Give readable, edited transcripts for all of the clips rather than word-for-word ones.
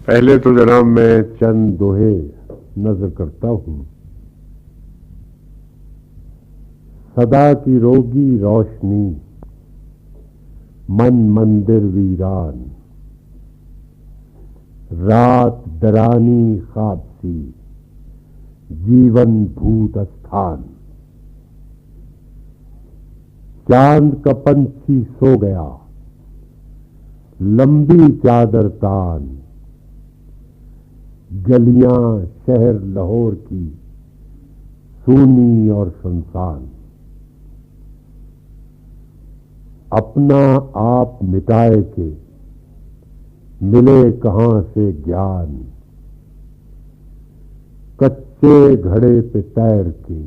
پہلے تو جناب میں چند دوہے نظر کرتا ہوں۔ صدا کی روگی روشنی، من مندر ویران، رات ڈرانی خواب سی، جیون بھوت استھان۔ چاند کا پنچھی سو گیا، لمبی چادر تان، گلیاں شہر لاہور کی سونی اور سنسان۔ اپنا آپ مٹائے کے ملے کہاں سے گیان، کچے گھڑے پہ تیر کے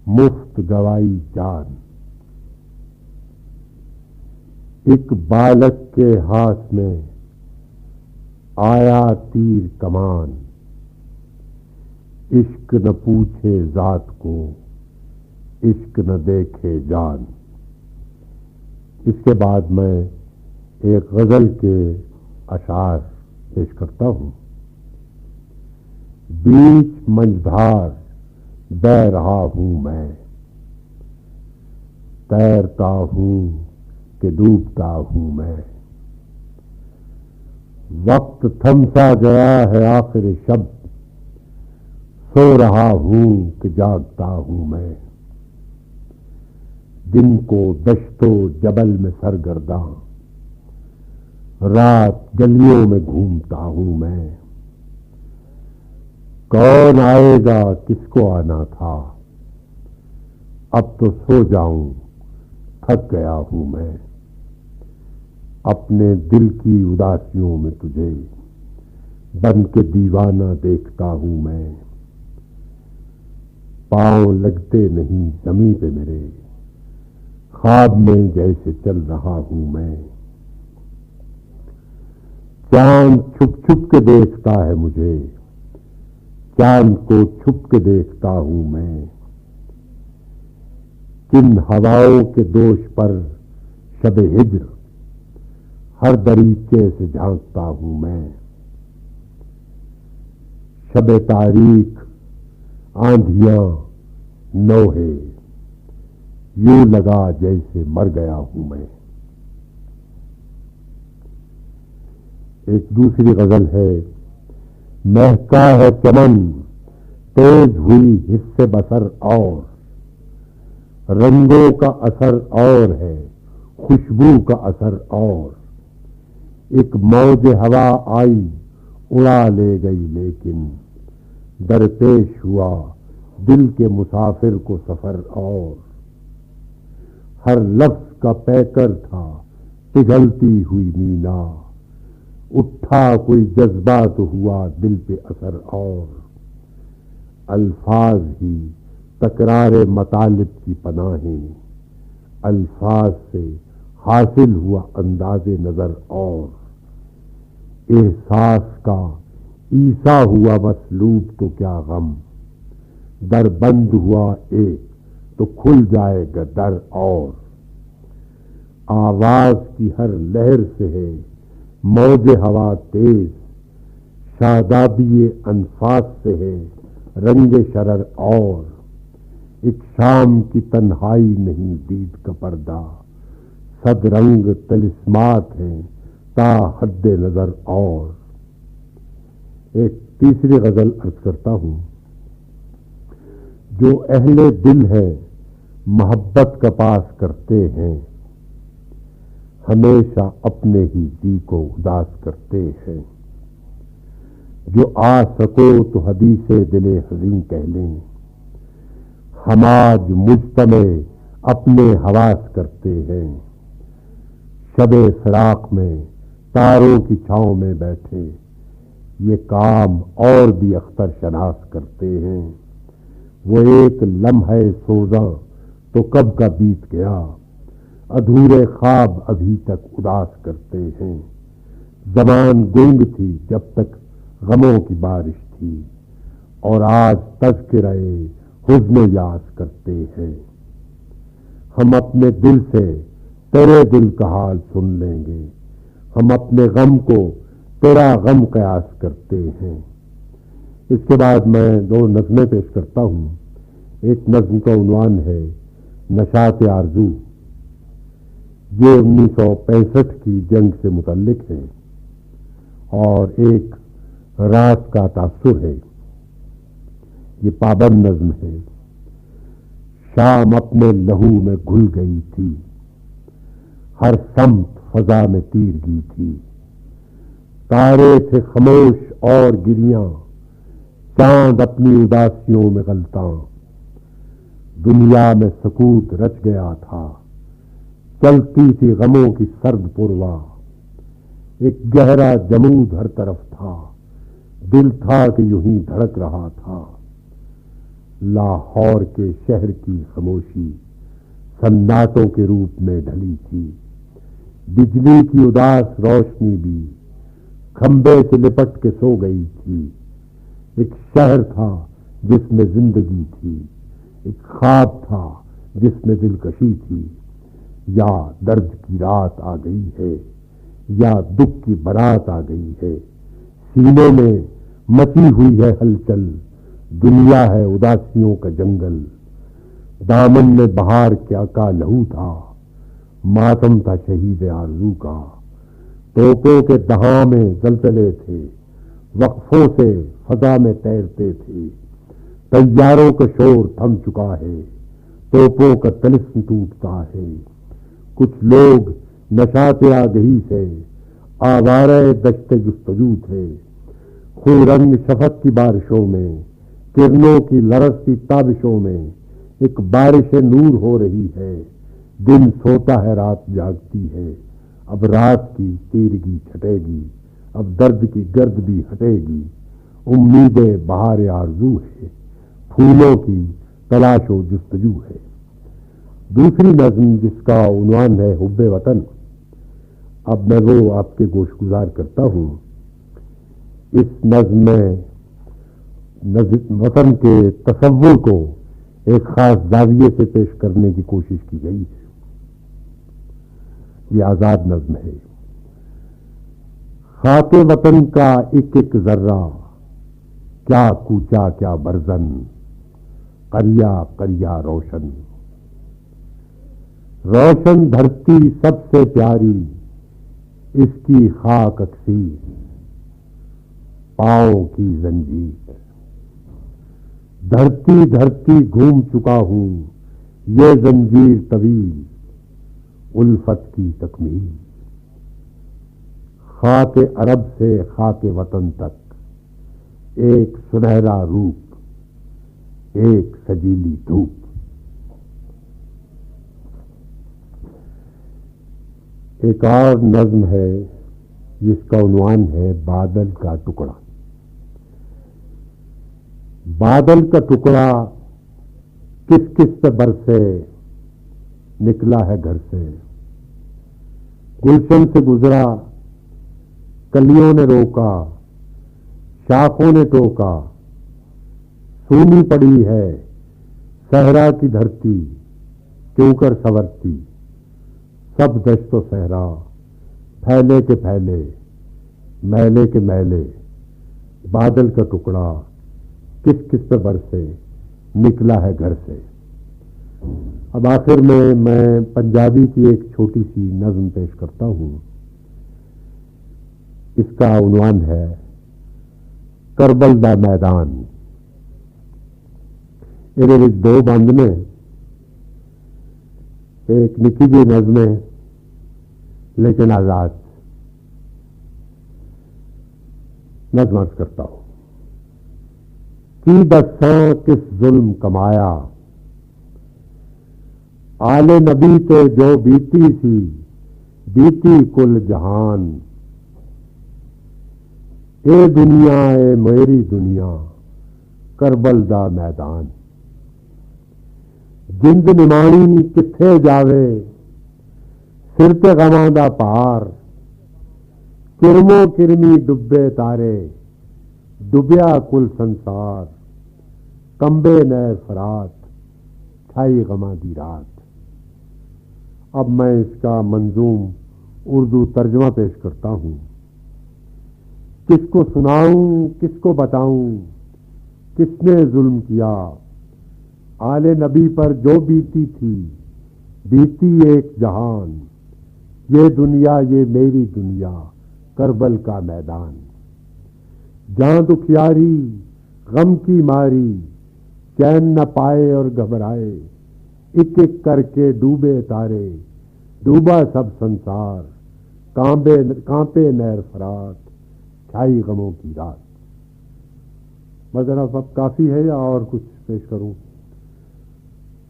مفت گوائی جان۔ ایک بالک کے ہاتھ میں آیا تیر کمان، عشق نہ پوچھے ذات کو، عشق نہ دیکھے جان۔ اس کے بعد میں ایک غزل کے اشعار پیش کرتا ہوں۔ بیچ منجھار بہ رہا ہوں میں، تیرتا ہوں کہ ڈوبتا ہوں میں۔ وقت تھمسا گیا ہے آخر شب، سو رہا ہوں کہ جاگتا ہوں میں۔ دن کو دشت و جبل میں سرگرداں، رات گلیوں میں گھومتا ہوں میں۔ کون آئے گا کس کو آنا تھا، اب تو سو جاؤں تھک گیا ہوں میں۔ اپنے دل کی اداسیوں میں تجھے بن کے دیوانہ دیکھتا ہوں میں۔ پاؤں لگتے نہیں زمیں پہ میرے، خواب میں جیسے چل رہا ہوں میں۔ چاند چھپ چھپ کے دیکھتا ہے مجھے، چاند کو چھپ کے دیکھتا ہوں میں۔ کن ہواؤں کے دوش پر شب ہجر، ہر دریچے سے جھانکتا ہوں میں۔ شب تاریخ آندھیاں نوحے، یوں لگا جیسے مر گیا ہوں میں۔ ایک دوسری غزل ہے۔ مہکا ہے چمن، تیز ہوئی حص بصر اور، رنگوں کا اثر اور ہے، خوشبو کا اثر اور۔ ایک موج ہوا آئی اڑا لے گئی لیکن، درپیش ہوا دل کے مسافر کو سفر اور۔ ہر لفظ کا پیکر تھا پگھلتی ہوئی مینا، اٹھا کوئی جذبہ تو ہوا دل پہ اثر اور۔ الفاظ ہی تکرار مطالب کی پناہیں، الفاظ سے حاصل ہوا انداز نظر اور۔ احساس کا عیسیٰ ہوا مسلوب تو کیا غم، در بند ہوا ایک تو کھل جائے گا در اور۔ آواز کی ہر لہر سے ہے موج ہوا تیز، شادابی انفاس سے ہے رنگ شرر اور۔ ایک شام کی تنہائی نہیں دید کا پردہ، صد رنگ طلسمات ہیں تا حد نظر اور۔ ایک تیسری غزل عرض کرتا ہوں۔ جو اہل دل ہے محبت کا پاس کرتے ہیں، ہمیشہ اپنے ہی جی کو اداس کرتے ہیں۔ جو آ سکو تو حدیث دل حزین کہہ لیں، ہم آج مجتمع اپنے حواس کرتے ہیں۔ شب فراق میں تاروں کی چھاؤں میں بیٹھے، یہ کام اور بھی اختر شناس کرتے ہیں۔ وہ ایک لمحہ سوزاں تو کب کا بیت گیا، ادھورے خواب ابھی تک اداس کرتے ہیں۔ زبان گنگ تھی جب تک غموں کی بارش تھی، اور آج تذکرہ حزن یاس کرتے ہیں۔ ہم اپنے دل سے تیرے دل کا حال سن لیں گے، ہم اپنے غم کو تیرا غم قیاس کرتے ہیں۔ اس کے بعد میں دو نظمیں پیش کرتا ہوں۔ ایک نظم کا عنوان ہے نشاط آرزو، یہ 1965 کی جنگ سے متعلق ہے، اور ایک رات کا تاثر ہے، یہ پابند نظم ہے۔ شام اپنے لہو میں گھل گئی تھی، ہر سمت فضا میں تیرگی تھی، تارے تھے خاموش اور گریاں، چاند اپنی اداسیوں میں غلطاں، دنیا میں سکوت رچ گیا تھا، چلتی تھی غموں کی سرد پرواہ، ایک گہرا جمود ہر طرف تھا، دل تھا کہ یوں ہی دھڑک رہا تھا، لاہور کے شہر کی خاموشی سناٹوں کے روپ میں ڈھلی تھی، بجلی کی اداس روشنی بھی کھمبے سے لپٹ کے سو گئی تھی، ایک شہر تھا جس میں زندگی تھی، ایک خواب تھا جس میں دلکشی تھی، یا درد کی رات آ گئی ہے، یا دکھ کی برات آ گئی ہے، سینے میں مچی ہوئی ہے ہلچل، دنیا ہے اداسیوں کا جنگل، دامن میں بہار کیا کا لہو تھا، ماتم تھا شہید آرزو کا، توپوں کے دہاں میں زلزلے تھے، وقفوں سے فضا میں تیرتے تھے، طیاروں کا شور تھم چکا ہے، توپوں کا طلسم ٹوٹتا ہے، کچھ لوگ نشاط آگہی سے آوارہ دشت جستجو تھے، خون رنگ شفق کی بارشوں میں، کرنوں کی لرزتی تابشوں میں، ایک بارش نور ہو رہی ہے، دن سوتا ہے رات جاگتی ہے، اب رات کی تیرگی چھٹے گی، اب درد کی گرد بھی ہٹے گی، امید بہار آرزو ہے، پھولوں کی تلاش و جستجو ہے۔ دوسری نظم جس کا عنوان ہے حب وطن، اب میں وہ آپ کے گوش گزار کرتا ہوں۔ اس نظم میں وطن کے تصور کو ایک خاص زاویے سے پیش کرنے کی کوشش کی گئی ہے۔ یہ آزاد نظم ہے۔ خاک وطن کا ایک ایک ذرہ، کیا کوچا کیا برزن، قریہ قریہ روشن، روشن دھرتی سب سے پیاری، اس کی خاک اکسیر، پاؤں کی زنجیر، دھرتی دھرتی گھوم چکا ہوں، یہ زنجیر طویل، الفت کی تکمیل، خاک عرب سے خاک وطن تک، ایک سنہرا روپ، ایک سجیلی دھوپ۔ ایک اور نظم ہے جس کا عنوان ہے بادل کا ٹکڑا۔ بادل کا ٹکڑا کس کس سے برسے، نکلا ہے گھر سے، گلشن سے گزرا، کلیوں نے روکا، شاخوں نے ٹوکا، سونی پڑی ہے صحرا کی دھرتی، کیوں کر سنورتی، سب دشت و صحرا، پھیلے کے پھیلے، میلے کے میلے، بادل کا ٹکڑا کس کس پہ برسے، نکلا ہے گھر سے۔ اب آخر میں پنجابی کی ایک چھوٹی سی نظم پیش کرتا ہوں۔ اس کا عنوان ہے کربل دا میدان۔ یہ دو بند نے، ایک نکی جی نظم ہے لیکن آزاد، نظم عرض کرتا ہوں۔ کی دساں کس ظلم کمایا، آل نبی تے جو بیتی سی، بیتی کل جہان، اے دنیا اے میری دنیا، کربل دا میدان، جند نمانی کتھے جاوے، سر تے غماں دا پار، کرمو کرمی ڈبے تارے، ڈبیا کل سنسار، کمبے نئے فرات، چھائی غماں دی رات۔ اب میں اس کا منظوم اردو ترجمہ پیش کرتا ہوں۔ کس کو سناؤں کس کو بتاؤں کس نے ظلم کیا، آل نبی پر جو بیتی تھی بیتی ایک جہان، یہ دنیا یہ میری دنیا کربل کا میدان، جہاں دکھیاری غم کی ماری چین نہ پائے اور گھبرائے، ایک ایک کر کے ڈوبے تارے ڈوبا سب سنسار، کانپے نیر فرات چھائی غموں کی رات۔ مگر اب کافی ہے یا اور کچھ پیش کروں؟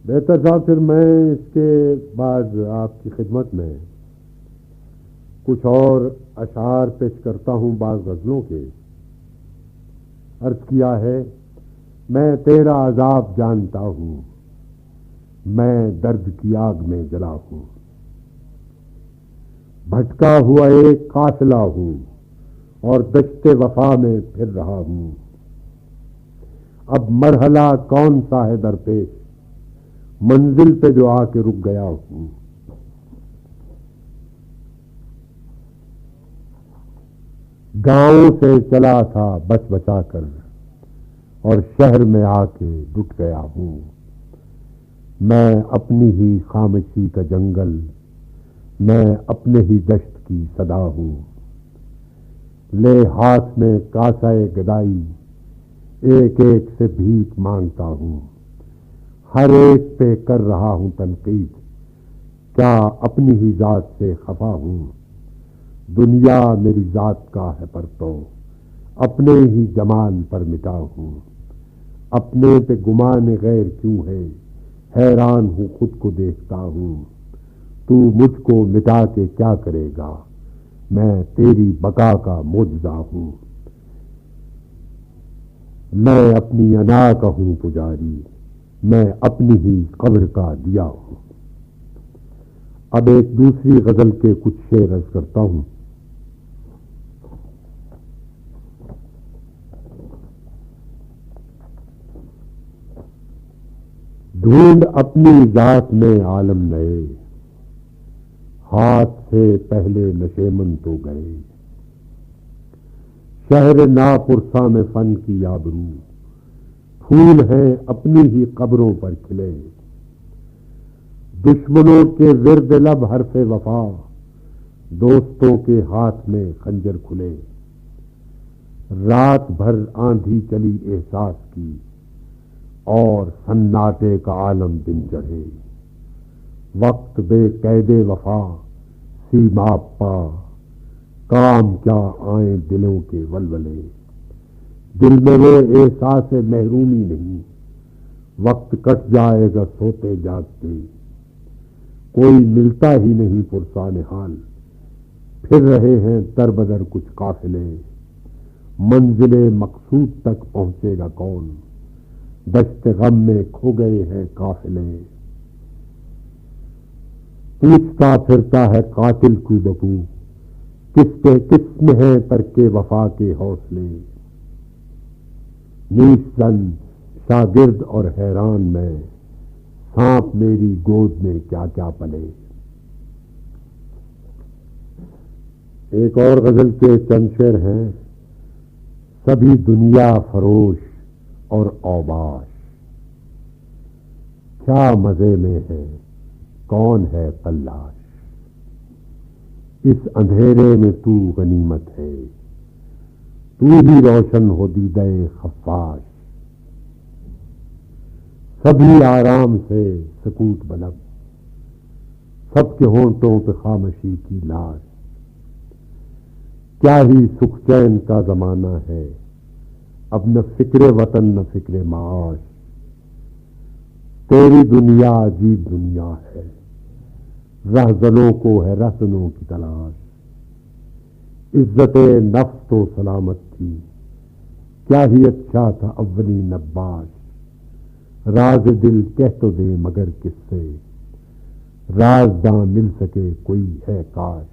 بہتر صاحب پھر میں اس کے بعد آپ کی خدمت میں کچھ اور اشعار پیش کرتا ہوں بعض غزلوں کے۔ عرض کیا ہے میں تیرا عذاب جانتا ہوں، میں درد کی آگ میں جلا ہوں، بھٹکا ہوا ایک قافلہ ہوں اور دشت وفا میں پھر رہا ہوں، اب مرحلہ کون سا ہے درپیش، منزل پہ جو آ کے رک گیا ہوں۔ گاؤں سے چلا تھا بچ بچا کر اور شہر میں آ کے ڈٹ گیا ہوں، میں اپنی ہی خاموشی کا جنگل، میں اپنے ہی دشت کی صدا ہوں، لے ہاتھ میں کاسہ گدائی ایک ایک سے بھیک مانگتا ہوں، ہر ایک پہ کر رہا ہوں تنقید، کیا اپنی ہی ذات سے خفا ہوں، دنیا میری ذات کا ہے پرتو اپنے ہی جمال پر مٹا ہوں، اپنے پہ گمان غیر کیوں ہے حیران ہوں خود کو دیکھتا ہوں، تو مجھ کو مٹا کے کیا کرے گا، میں تیری بقا کا معجزہ ہوں، میں اپنی انا کا ہوں پجاری، میں اپنی ہی قبر کا دیا ہوں۔ اب ایک دوسری غزل کے کچھ شعر عرض کرتا ہوں۔ ڈھونڈ اپنی ذات میں عالم نئے، ہاتھ سے پہلے نشیمن تو گئے، شہر ناپرسا میں فن کی آبرو، پھول ہیں اپنی ہی قبروں پر کھلے، دشمنوں کے ورد لب حرف وفا، دوستوں کے ہاتھ میں خنجر کھلے، رات بھر آندھی چلی احساس کی اور سناٹے کا عالم دن چڑھے، وقت بے قید وفا سیماب پا، کام کیا آئیں دلوں کے ولولے، دل میں وہ احساس محرومی نہیں، وقت کٹ جائے گا سوتے جاگتے، کوئی ملتا ہی نہیں پرسان حال، پھر رہے ہیں در بدر کچھ قافلے، منزل مقصود تک پہنچے گا کون، دشت غم میں کھو گئے ہیں قافلے، پوچھتا پھرتا ہے قاتل کو بپو، کس میں ہے ترک وفا کے حوصلے، نیش زن شاگرد اور حیران میں، سانپ میری گود میں کیا کیا پلے۔ ایک اور غزل کے چند شعر ہیں۔ سبھی دنیا فروش اور اوباش، کیا مزے میں ہے کون ہے قلاش، اس اندھیرے میں تو غنیمت ہے، تو ہی روشن ہو دیدہ خفاش، سبھی آرام سے سکوت بلب، سب کے ہونٹوں پہ خاموشی کی لاش، کیا ہی سکھ چین کا زمانہ ہے، اب نہ فکر وطن نہ فکر معاش، تیری دنیا عجیب دنیا ہے، رہزنوں کو ہے رہزنوں کی تلاش، عزت نفس تو سلامت تھی، کیا ہی اچھا تھا اولی نباش، راز دل کہہ تو دے مگر کس سے، رازداں مل سکے کوئی ہے کاش،